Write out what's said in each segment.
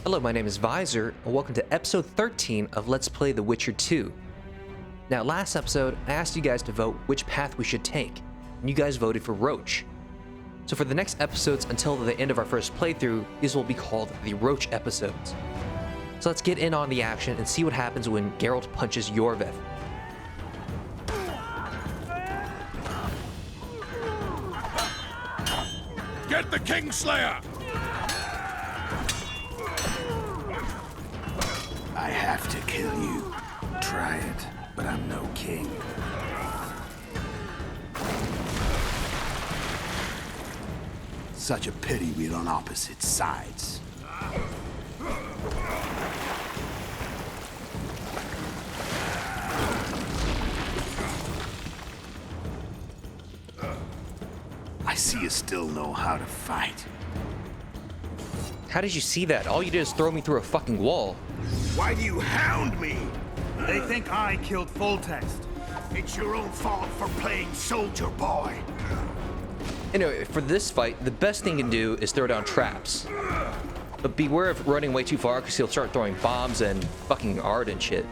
Hello, my name is Visor, and welcome to episode 13 of Let's Play The Witcher 2. Now, last episode, I asked you guys to vote which path we should take, and you guys voted for Roche. So for the next episodes until the end of our first playthrough, these will be called the Roche episodes. So let's get in on the action and see what happens when Geralt punches Iorveth. Get the Kingslayer! I have to kill you. Try it, but I'm no king. Such a pity we're on opposite sides. I see you still know how to fight. How did you see that? All you did is throw me through a fucking wall. Why do you hound me? They think I killed Foltest. It's your own fault for playing soldier boy. Anyway, for this fight, the best thing you can do is throw down traps. But beware of running way too far, because he'll start throwing bombs and fucking art and shit.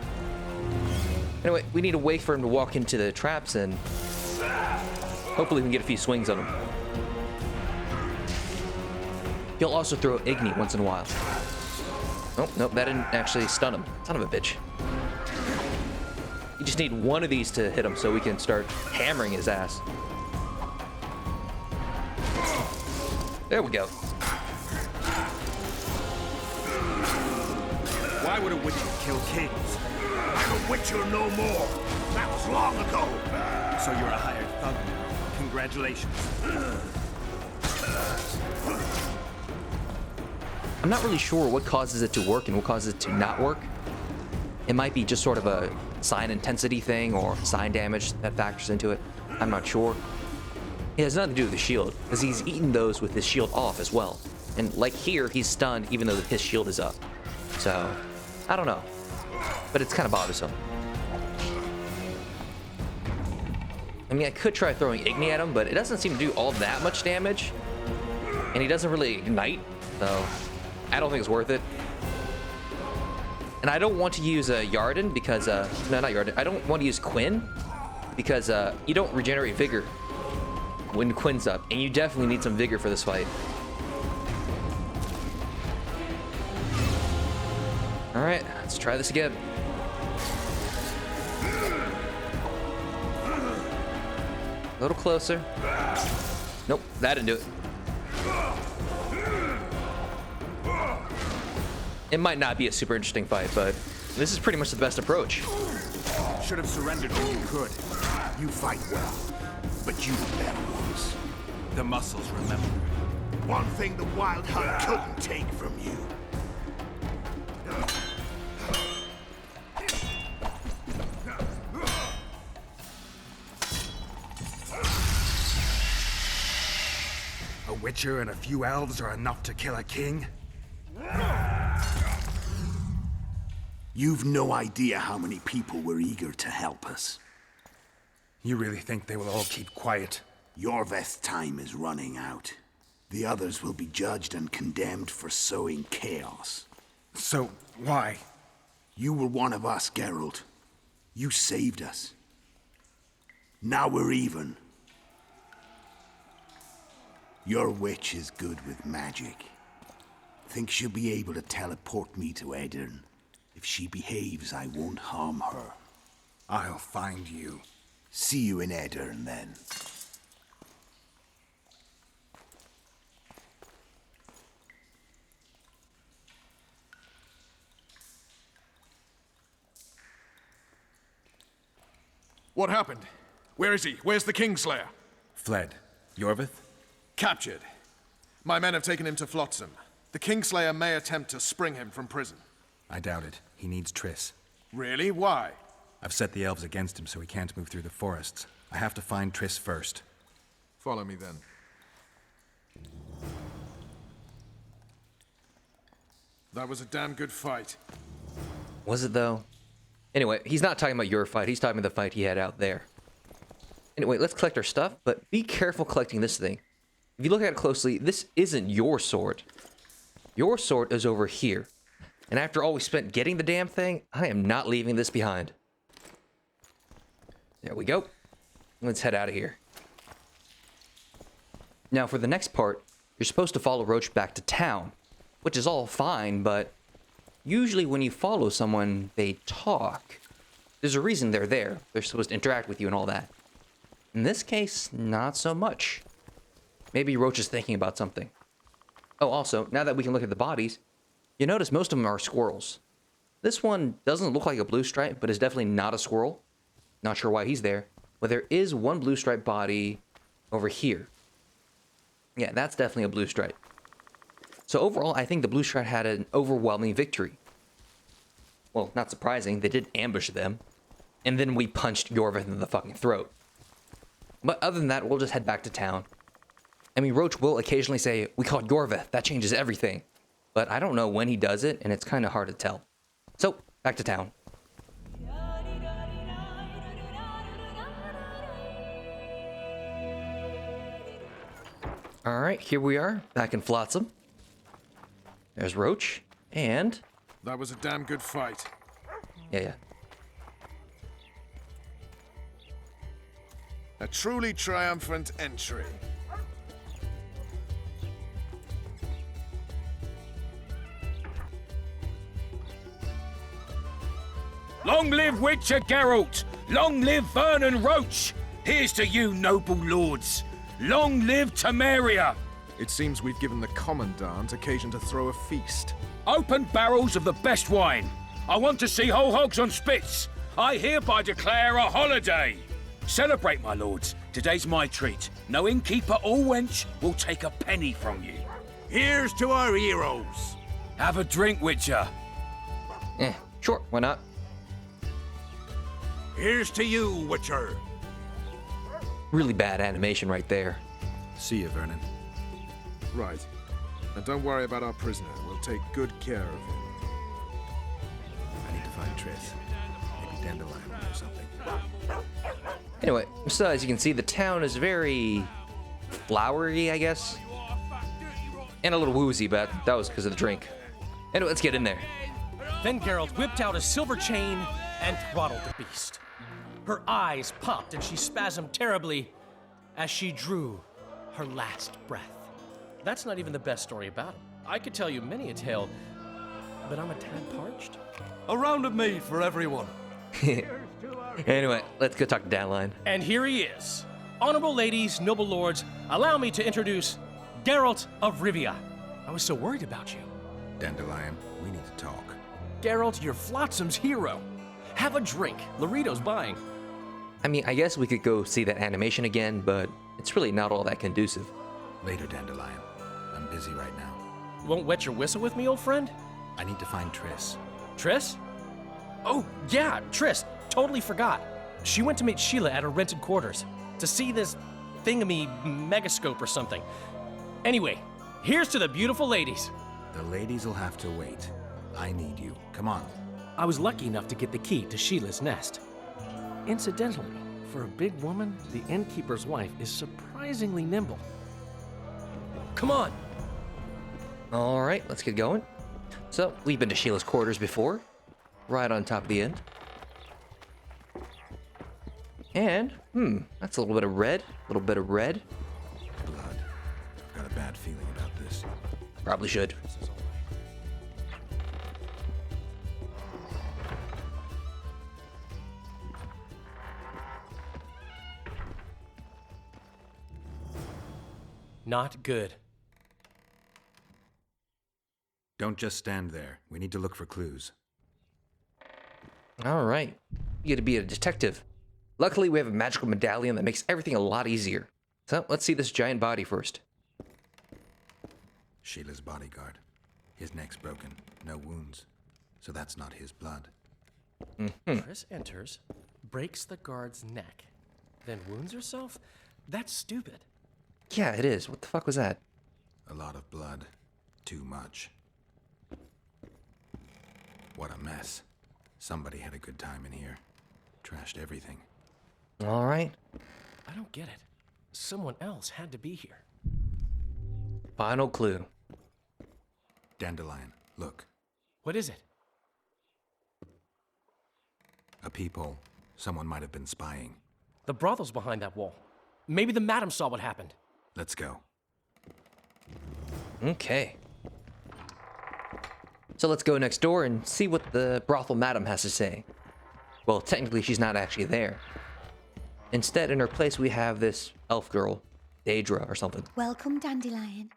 Anyway, we need to wait for him to walk into the traps, and hopefully we can get a few swings on him. He'll also throw Igni once in a while. Oh, nope, that didn't actually stun him. Son of a bitch. You just need one of these to hit him so we can start hammering his ass. There we go. Why would a witcher kill kings? I'm a witcher no more. That was long ago. So you're a hired thug now. Congratulations. I'm not really sure what causes it to work and what causes it to not work. It might be just sort of a sign intensity thing or sign damage that factors into it. I'm not sure. It has nothing to do with the shield, because he's eaten those with his shield off as well. And like here, he's stunned even though his shield is up. So, I don't know. But it's kind of bothersome. I mean, I could try throwing Igni at him, but it doesn't seem to do all that much damage. And he doesn't really ignite, so I don't think it's worth it. And I don't want to use Yarden because, no, not Yarden. I don't want to use Quinn because you don't regenerate vigor when Quinn's up, and you definitely need some vigor for this fight. All right, let's try this again. A little closer. Nope, that didn't do it. It might not be a super interesting fight, but this is pretty much the best approach. Should have surrendered when you could. You fight well, but you were better ones. The muscles remember. One thing the Wild Hunt couldn't take from you. A witcher and a few elves are enough to kill a king? You've no idea how many people were eager to help us. You really think they will all keep quiet? Iorveth's time is running out. The others will be judged and condemned for sowing chaos. So, why? You were one of us, Geralt. You saved us. Now we're even. Your witch is good with magic. Think she'll be able to teleport me to Aedirn. If she behaves, I won't harm her. I'll find you. See you in Aedirn, then. What happened? Where is he? Where's the Kingslayer? Fled. Iorveth? Captured. My men have taken him to Flotsam. The Kingslayer may attempt to spring him from prison. I doubt it. He needs Triss. Really? Why? I've set the elves against him so he can't move through the forests. I have to find Triss first. Follow me then. That was a damn good fight. Was it though? Anyway, he's not talking about your fight. He's talking about the fight he had out there. Anyway, let's collect our stuff, but be careful collecting this thing. If you look at it closely, this isn't your sword. Your sword is over here. And after all we spent getting the damn thing, I am not leaving this behind. There we go. Let's head out of here. Now for the next part, you're supposed to follow Roche back to town, which is all fine, but usually when you follow someone, they talk. There's a reason they're there. They're supposed to interact with you and all that. In this case, not so much. Maybe Roche is thinking about something. Oh, also, now that we can look at the bodies, you notice most of them are squirrels. This one doesn't look like a blue stripe, but is definitely not a squirrel. Not sure why he's there. But there is one blue stripe body over here. Yeah, that's definitely a blue stripe. So overall, I think the blue stripe had an overwhelming victory. Well, not surprising, they did ambush them. And then we punched Iorveth in the fucking throat. But other than that, we'll just head back to town. I mean, Roche will occasionally say, "We caught Iorveth, that changes everything." But I don't know when he does it, and it's kind of hard to tell. So, back to town. Alright, here we are, back in Flotsam. There's Roche, and... That was a damn good fight. Yeah. A truly triumphant entry. Long live Witcher Geralt! Long live Vernon Roche! Here's to you, noble lords! Long live Temeria! It seems we've given the Commandant occasion to throw a feast. Open barrels of the best wine. I want to see whole hogs on spits. I hereby declare a holiday. Celebrate, my lords. Today's my treat. No innkeeper or wench will take a penny from you. Here's to our heroes. Have a drink, Witcher. Sure, why not? Here's to you, Witcher. Really bad animation right there. See you, Vernon. Right. And don't worry about our prisoner. We'll take good care of him. I need to find Triss. Maybe Dandelion or something. Anyway, so as you can see, the town is very flowery, I guess. And a little woozy, but that was because of the drink. Anyway, let's get in there. Then Geralt whipped out a silver chain and throttled the beast. Her eyes popped and she spasmed terribly as she drew her last breath. That's not even the best story about him. I could tell you many a tale, but I'm a tad parched. A round of mead for everyone. Anyway, let's go talk to Dandelion. And here he is. Honorable ladies, noble lords, allow me to introduce Geralt of Rivia. I was so worried about you. Dandelion, we need to talk. Geralt, you're Flotsam's hero. Have a drink. Laurito's buying. I mean, I guess we could go see that animation again, but it's really not all that conducive. Later, Dandelion. I'm busy right now. Won't wet your whistle with me, old friend? I need to find Triss. Triss? Oh, yeah, Triss. Totally forgot. She went to meet Sheila at her rented quarters to see this thingamy megascope or something. Anyway, here's to the beautiful ladies. The ladies will have to wait. I need you. Come on. I was lucky enough to get the key to Sheila's nest. Incidentally, for a big woman, the innkeeper's wife is surprisingly nimble. Come on. All right, let's get going. So, we've been to Sheila's quarters before, right on top of the inn. And, that's a little bit of red, Blood. I've got a bad feeling about this. Probably should. Not good. Don't just stand there. We need to look for clues. All right, you get to be a detective. Luckily, we have a magical medallion that makes everything a lot easier. So, let's see this giant body first. Sheila's bodyguard. His neck's broken. No wounds. So that's not his blood. Triss enters, breaks the guard's neck, then wounds herself? That's stupid. Yeah, it is. What the fuck was that? A lot of blood. Too much. What a mess. Somebody had a good time in here. Trashed everything. All right. I don't get it. Someone else had to be here. Final clue. Dandelion, look. What is it? A peephole. Someone might have been spying. The brothel's behind that wall. Maybe the madam saw what happened. Let's go. Okay. So let's go next door and see what the brothel madam has to say. Well, technically she's not actually there. Instead, in her place, we have this elf girl, Daedra or something. Welcome, Dandelion.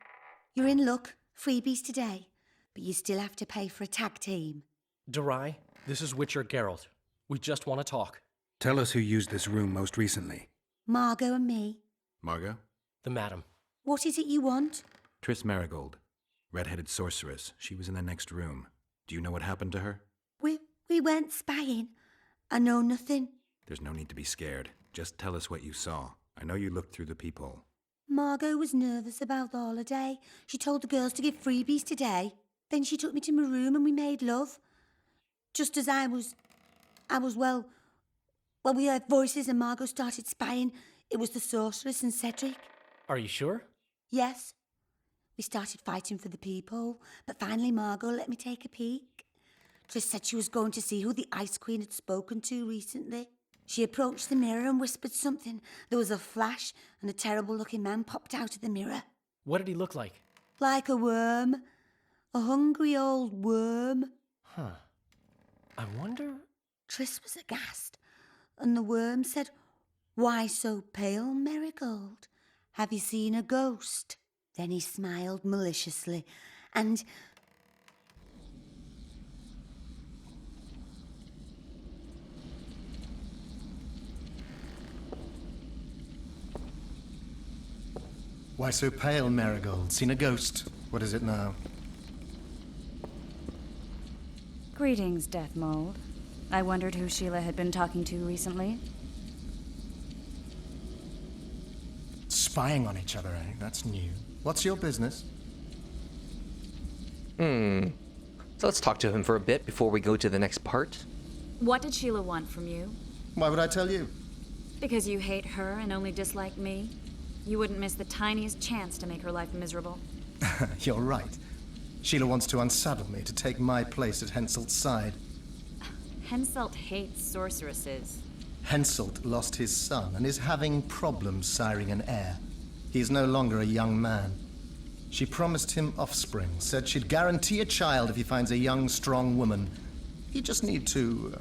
You're in luck. Freebies today. But you still have to pay for a tag team. Durai, this is Witcher Geralt. We just want to talk. Tell us who used this room most recently. Margot and me. Margot? The madam. What is it you want? Triss Marigold. Red-headed sorceress. She was in the next room. Do you know what happened to her? We weren't spying. I know nothing. There's no need to be scared. Just tell us what you saw. I know you looked through the peephole. Margot was nervous about the holiday. She told the girls to give freebies today. Then she took me to my room and we made love. Just as well, we heard voices and Margot started spying. It was the sorceress and Cedric. Are you sure? Yes. We started fighting for the peephole, but finally Margot let me take a peek. Triss said she was going to see who the Ice Queen had spoken to recently. She approached the mirror and whispered something. There was a flash and a terrible-looking man popped out of the mirror. What did he look like? Like a worm. A hungry old worm. Huh. I wonder... Triss was aghast, and the worm said, "Why so pale, Marigold? Have you seen a ghost?" Then he smiled maliciously, and... Why so pale, Marigold? Seen a ghost? What is it now? Greetings, Death Mold. I wondered who Sheila had been talking to recently. Spying on each other, eh? That's new. What's your business? So let's talk to him for a bit before we go to the next part. What did Sheila want from you? Why would I tell you? Because you hate her and only dislike me? You wouldn't miss the tiniest chance to make her life miserable. You're right. Sheila wants to unsaddle me to take my place at Henselt's side. Henselt hates sorceresses. Henselt lost his son and is having problems siring an heir. He is no longer a young man. She promised him offspring, said she'd guarantee a child if he finds a young, strong woman. He just need to...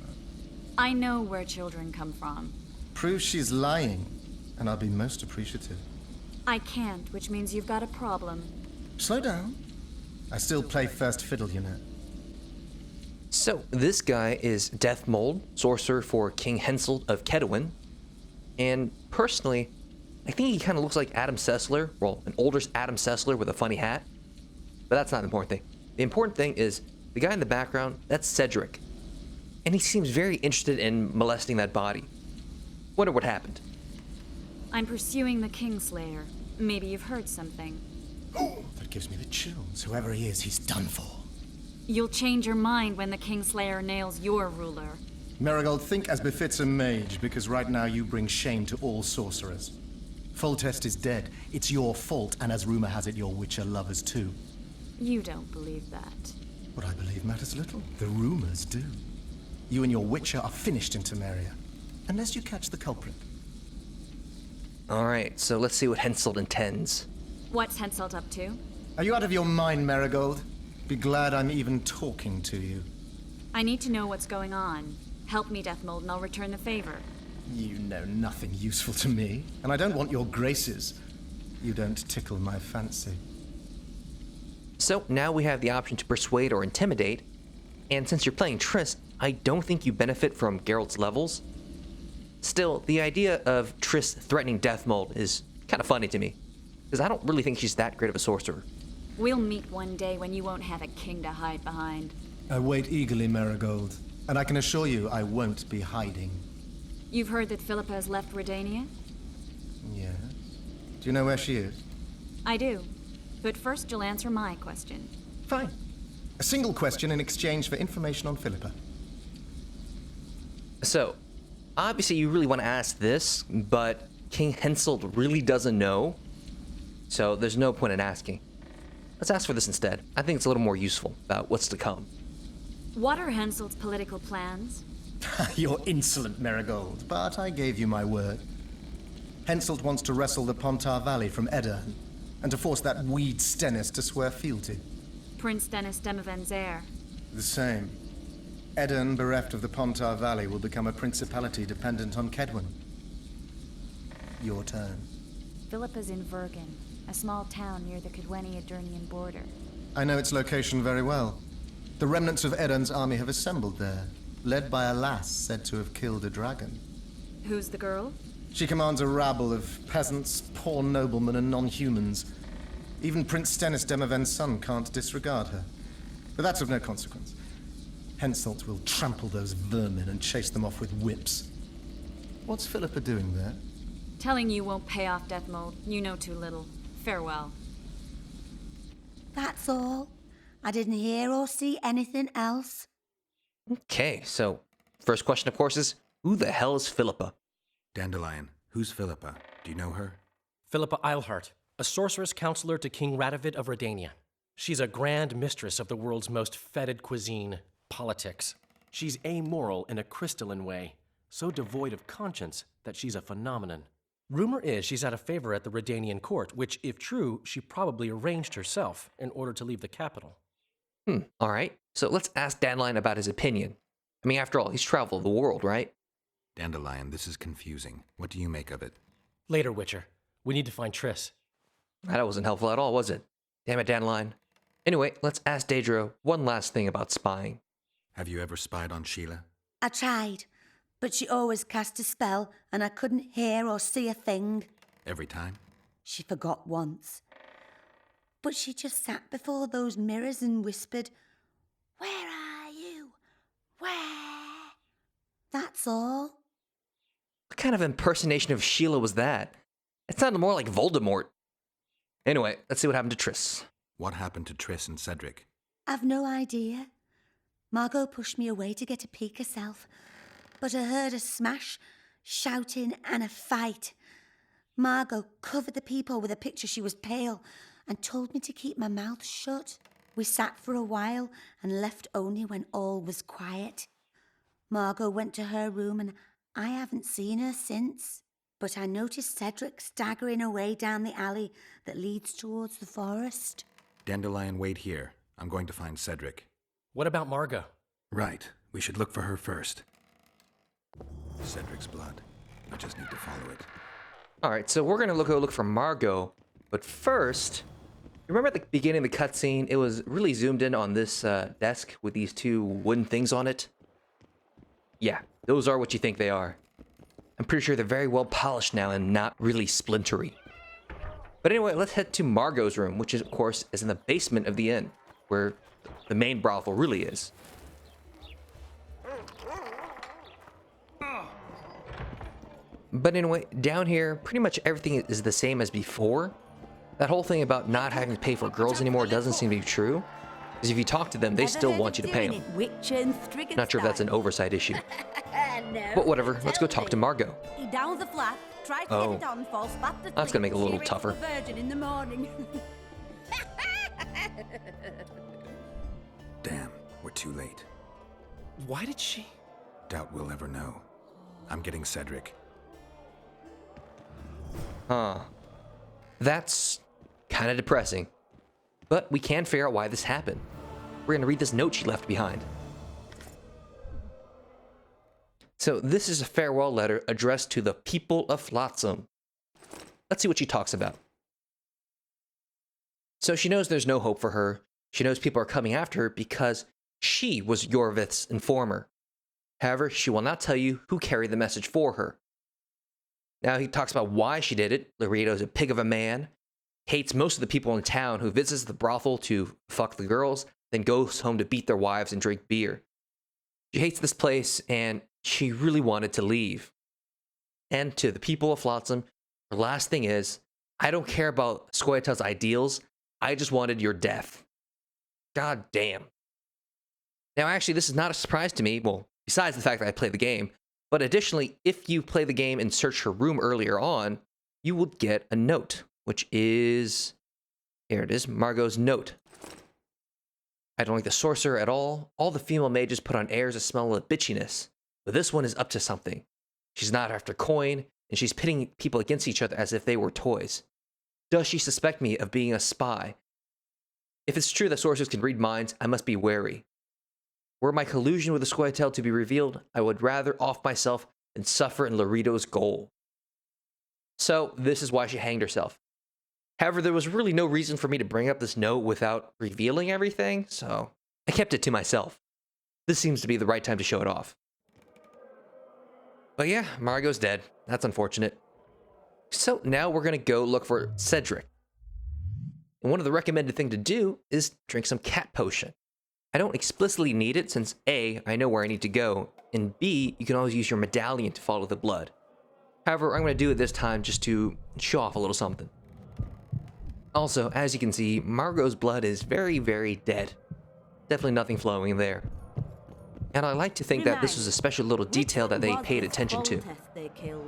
I know where children come from. prove she's lying, and I'll be most appreciative. I can't, which means you've got a problem. Slow down. I still play first fiddle, you know. So, this guy is Death Mold, sorcerer for King Henselt of Kedwin. And personally, I think he kind of looks like Adam Sessler. Well, an older Adam Sessler with a funny hat. But that's not the important thing. The important thing is, the guy in the background, that's Cedric. And he seems very interested in molesting that body. Wonder what happened. I'm pursuing the Kingslayer. Maybe you've heard something. Oh, that gives me the chills. Whoever he is, he's done for. You'll change your mind when the Kingslayer nails your ruler. Marigold, think as befits a mage, because right now you bring shame to all sorcerers. Foltest is dead. It's your fault, and as rumor has it, your Witcher lovers too. You don't believe that. What I believe matters little. The rumors do. You and your Witcher are finished in Temeria, unless you catch the culprit. Alright, so let's see what Henselt intends. What's Henselt up to? Are you out of your mind, Marigold? Be glad I'm even talking to you. I need to know what's going on. Help me, Deathmold, and I'll return the favor. You know nothing useful to me, and I don't want your graces. You don't tickle my fancy. So now we have the option to persuade or intimidate, and since you're playing Triss, I don't think you benefit from Geralt's levels. Still, the idea of Triss threatening Death Mold is kind of funny to me, because I don't really think she's that great of a sorcerer. We'll meet one day when you won't have a king to hide behind. I wait eagerly, Marigold, and I can assure you I won't be hiding. You've heard that Philippa has left Redania? Yes. Do you know where she is? I do. But first you'll answer my question. Fine. A single question in exchange for information on Philippa. So, obviously you really want to ask this, but King Henselt really doesn't know, so there's no point in asking. Let's ask for this instead. I think it's a little more useful about what's to come. What are Henselt's political plans? You're insolent, Marigold, but I gave you my word. Henselt wants to wrestle the Pontar Valley from Edirn, and to force that weed Stennis to swear fealty. Prince Stennis Demaven's heir. The same. Edirn, bereft of the Pontar Valley, will become a principality dependent on Kedwen. Your turn. Philippa's in Vergen, a small town near the Kedweni-Edirnian border. I know its location very well. The remnants of Edirn's army have assembled there, led by a lass said to have killed a dragon. Who's the girl? She commands a rabble of peasants, poor noblemen, and non-humans. Even Prince Stennis Demaven's son can't disregard her. But that's of no consequence. Henselt will trample those vermin and chase them off with whips. What's Philippa doing there? Telling you won't pay off Deathmold. You know too little. Farewell. That's all. I didn't hear or see anything else. Okay, so first question, of course, is who the hell is Philippa? Dandelion, who's Philippa? Do you know her? Philippa Eilhart, a sorceress counselor to King Radovid of Redania. She's a grand mistress of the world's most fetid cuisine, politics. She's amoral in a crystalline way, so devoid of conscience that she's a phenomenon. Rumor is she's out of favor at the Redanian court, which, if true, she probably arranged herself in order to leave the capital. All right. So let's ask Dandelion about his opinion. I mean, after all, he's traveled the world, right? Dandelion, this is confusing. What do you make of it? Later, Witcher. We need to find Triss. That wasn't helpful at all, was it? Damn it, Dandelion. Anyway, let's ask Daedra one last thing about spying. Have you ever spied on Sheila? I tried, but she always cast a spell and I couldn't hear or see a thing. Every time? She forgot once. But she just sat before those mirrors and whispered, "Where are you? Where?" That's all. What kind of impersonation of Sheila was that? It sounded more like Voldemort. Anyway, let's see what happened to Triss. What happened to Triss and Cedric? I've no idea. Margot pushed me away to get a peek herself, but I heard a smash, shouting, and a fight. Margot covered the people with a picture she was pale and told me to keep my mouth shut. We sat for a while and left only when all was quiet. Margot went to her room and I haven't seen her since. But I noticed Cedric staggering away down the alley that leads towards the forest. Dandelion, wait here. I'm going to find Cedric. What about Margot? Right. We should look for her first. Cedric's blood. I just need to follow it. All right, so we're going to go look for Margot. But first, you remember at the beginning of the cutscene, it was really zoomed in on this desk with these two wooden things on it? Yeah, those are what you think they are. I'm pretty sure they're very well polished now and not really splintery. But anyway, let's head to Margot's room, which is, of course, is in the basement of the inn, where the main brothel really is. But anyway, down here, pretty much everything is the same as before. That whole thing about not having to pay for girls anymore doesn't seem to be true. Because if you talk to them, they still want you to pay them. Not sure if that's an oversight issue. But whatever, let's go talk to Margot. Oh, that's gonna make it a little tougher. Damn, we're too late. Why did she? Doubt we'll ever know. I'm getting Cedric. Huh. That's kind of depressing. But we can figure out why this happened. We're going to read this note she left behind. So this is a farewell letter addressed to the people of Flotsam. Let's see what she talks about. So she knows there's no hope for her. She knows people are coming after her because she was Iorveth's informer. However, she will not tell you who carried the message for her. Now he talks about why she did it. Laredo's a pig of a man, hates most of the people in town who visits the brothel to fuck the girls, then goes home to beat their wives and drink beer. She hates this place, and she really wanted to leave. And to the people of Flotsam, her last thing is, I don't care about Scoia'tael's ideals, I just wanted your death. God damn. Now actually, this is not a surprise to me, well, besides the fact that I played the game, but additionally, if you play the game and search her room earlier on, you will get a note, which is, here it is, Margot's note. I don't like the sorcerer at all. All the female mages put on airs that smell of bitchiness. But this one is up to something. She's not after coin, and she's pitting people against each other as if they were toys. Does she suspect me of being a spy? If it's true that sorcerers can read minds, I must be wary. Were my collusion with the Scoia'tael to be revealed, I would rather off myself than suffer in Laurito's goal. So, this is why she hanged herself. However, there was really no reason for me to bring up this note without revealing everything, so I kept it to myself. This seems to be the right time to show it off. But yeah, Margot's dead. That's unfortunate. So now we're going to go look for Cedric. And one of the recommended things to do is drink some cat potion. I don't explicitly need it since A, I know where I need to go, and B, you can always use your medallion to follow the blood. However, I'm going to do it this time just to show off a little something. Also, as you can see, Margot's blood is very, very dead. Definitely nothing flowing there. And I like to think that this was a special little detail that they paid attention to.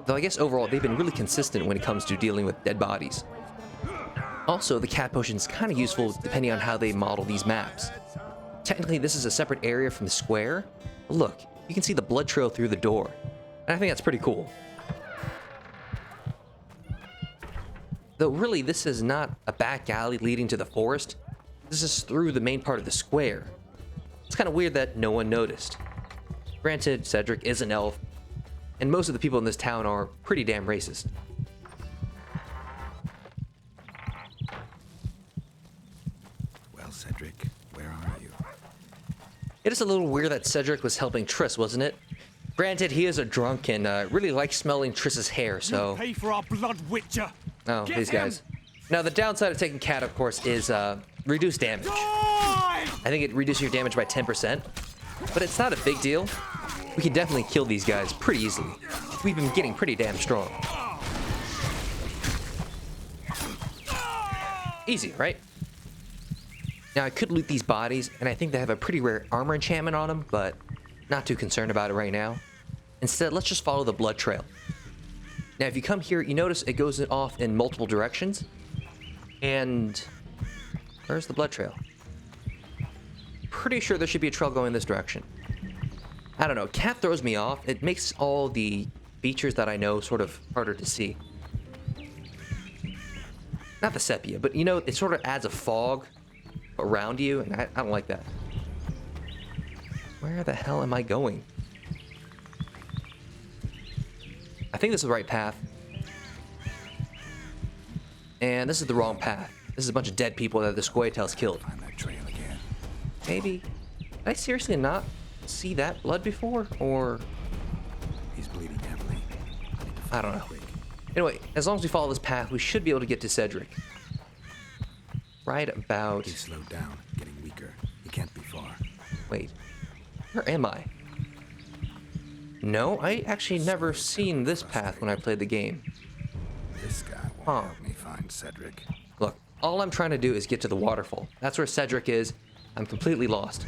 Though I guess overall, they've been really consistent when it comes to dealing with dead bodies. Also, the cat potion is kind of useful depending on how they model these maps. Technically, this is a separate area from the square. But look, you can see the blood trail through the door. And I think that's pretty cool. Though really, this is not a back alley leading to the forest. This is through the main part of the square. It's kind of weird that no one noticed. Granted, Cedric is an elf, and most of the people in this town are pretty damn racist. Well, Cedric, where are you? It is a little weird that Cedric was helping Triss, wasn't it? Granted, he is a drunk and really likes smelling Triss's hair, so... Pay for our blood, Witcher! Oh, these guys. Now, the downside of taking cat, of course, is reduced damage. I think it reduces your damage by 10%, but it's not a big deal. We can definitely kill these guys pretty easily. We've been getting pretty damn strong. Easy, right? Now, I could loot these bodies, and I think they have a pretty rare armor enchantment on them, but not too concerned about it right now. Instead, let's just follow the blood trail. Now, if you come here, you notice it goes off in multiple directions. And where's the blood trail? Pretty sure there should be a trail going this direction. I don't know, cat throws me off. It makes all the features that I know sort of harder to see. Not the sepia, but you know, it sort of adds a fog around you, and I don't like that. Where the hell am I going? I think this is the right path. And this is the wrong path. This is a bunch of dead people that the Scoia'tael's killed. Find that trail again. Maybe. Did I seriously not see that blood before? Or... He's bleeding heavily. I don't know. Anyway, as long as we follow this path, we should be able to get to Cedric. Right about... He's slowed down, getting weaker. He can't be far. Wait. Where am I? No, I actually never seen this path when I played the game. This guy won't help me find Cedric. Look, all I'm trying to do is get to the waterfall. That's where Cedric is. I'm completely lost.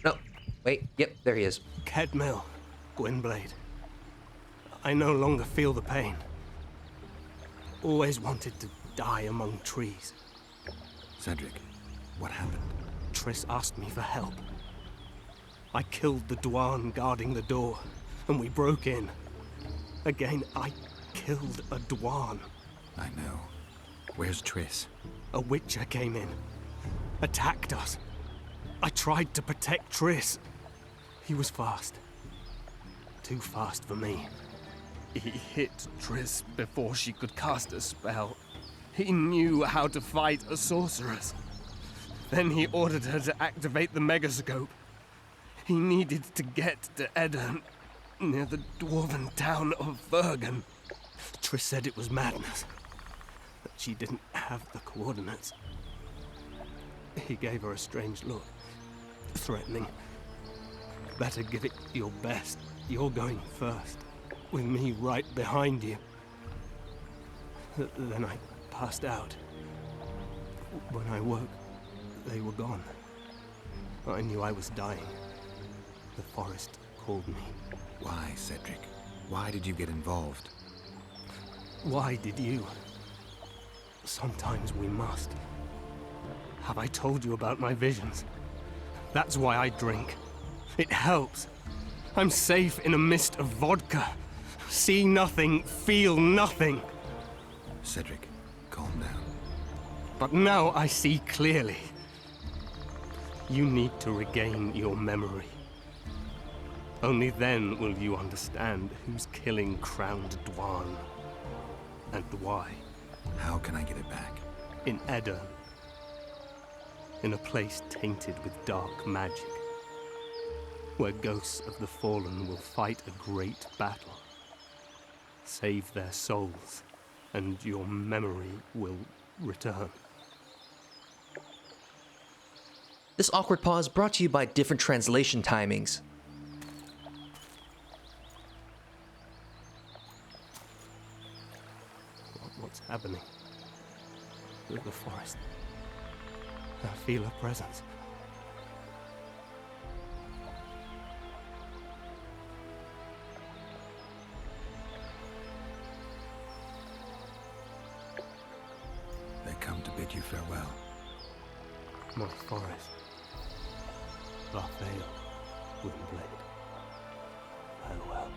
No, wait, yep, there he is. Kedmil, Gwynblade. I no longer feel the pain. Always wanted to die among trees. Cedric, what happened? Triss asked me for help. I killed the Dwarn guarding the door, and we broke in. Again, I killed a Dwarn. I know. Where's Triss? A Witcher came in, attacked us. I tried to protect Triss. He was fast. Too fast for me. He hit Triss before she could cast a spell. He knew how to fight a sorceress. Then he ordered her to activate the megascope. He needed to get to Edirn, near the dwarven town of Vergen. Triss said it was madness, that she didn't have the coordinates. He gave her a strange look, threatening. Better give it your best. You're going first, with me right behind you. Then I passed out. When I woke, they were gone. I knew I was dying. The forest called me. Why, Cedric? Why did you get involved? Why did you? Sometimes we must. Have I told you about my visions? That's why I drink. It helps. I'm safe in a mist of vodka. See nothing, feel nothing. Cedric, calm down. But now I see clearly. You need to regain your memory. Only then will you understand who's killing Crowned Dwan. And why. How can I get it back? In Edirn. In a place tainted with dark magic. Where ghosts of the fallen will fight a great battle. Save their souls, and your memory will return. This awkward pause brought to you by different translation timings. What's happening? Through the forest. I feel a presence. They come to bid you farewell. My forest. Raphael, Windblade. Farewell.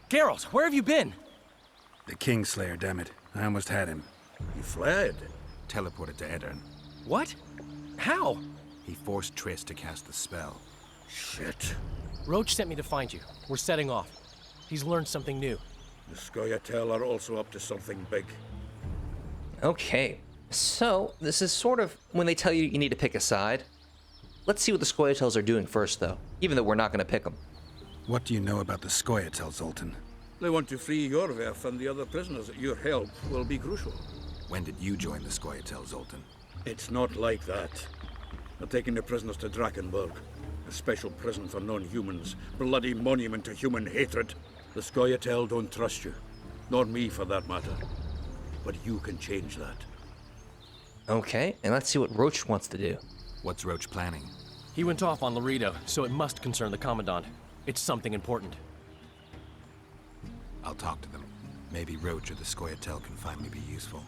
Geralt, where have you been? The Kingslayer, damn it. I almost had him. He fled. Teleported to Edirn. What? How? He forced Triss to cast the spell. Shit. Roche sent me to find you. We're setting off. He's learned something new. The Scoia'tael are also up to something big. Okay, so this is sort of when they tell you you need to pick a side. Let's see what the Scoia'taels are doing first, though, even though we're not going to pick them. What do you know about the Scoia'tael, Zoltan? They want to free Iorveth and the other prisoners. Your help will be crucial. When did you join the Scoia'tael, Zoltan? It's not like that. They're taking the prisoners to Drakenburg, a special prison for non-humans, bloody monument to human hatred. The Scoia'tael don't trust you, nor me for that matter. But you can change that. Okay, and let's see what Roche wants to do. What's Roche planning? He went off on Laredo, so it must concern the Commandant. It's something important. I'll talk to them. Maybe Roche or the Scoia'tael can finally be useful.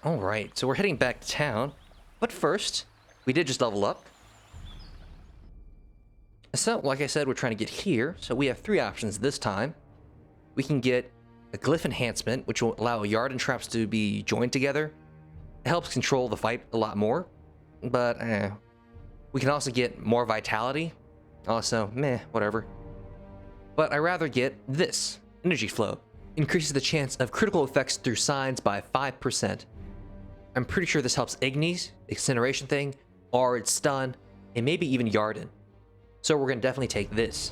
Alright, so we're heading back to town. But first, we did just level up. So, like I said, we're trying to get here. So we have 3 options this time. We can get a glyph enhancement, which will allow Yarden traps to be joined together. It helps control the fight a lot more. But, we can also get more vitality. Also, meh, whatever. But I rather get this, energy flow. Increases the chance of critical effects through signs by 5%. I'm pretty sure this helps Ignis, Incineration thing, Arid, Stun, and maybe even Yarden. So we're gonna definitely take this.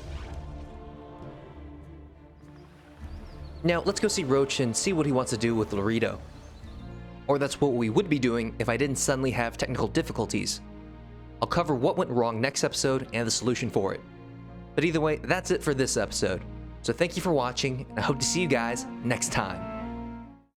Now, let's go see Roche and see what he wants to do with Laredo. Or that's what we would be doing if I didn't suddenly have technical difficulties. I'll cover what went wrong next episode and the solution for it. But either way, that's it for this episode. So thank you for watching, and I hope to see you guys next time.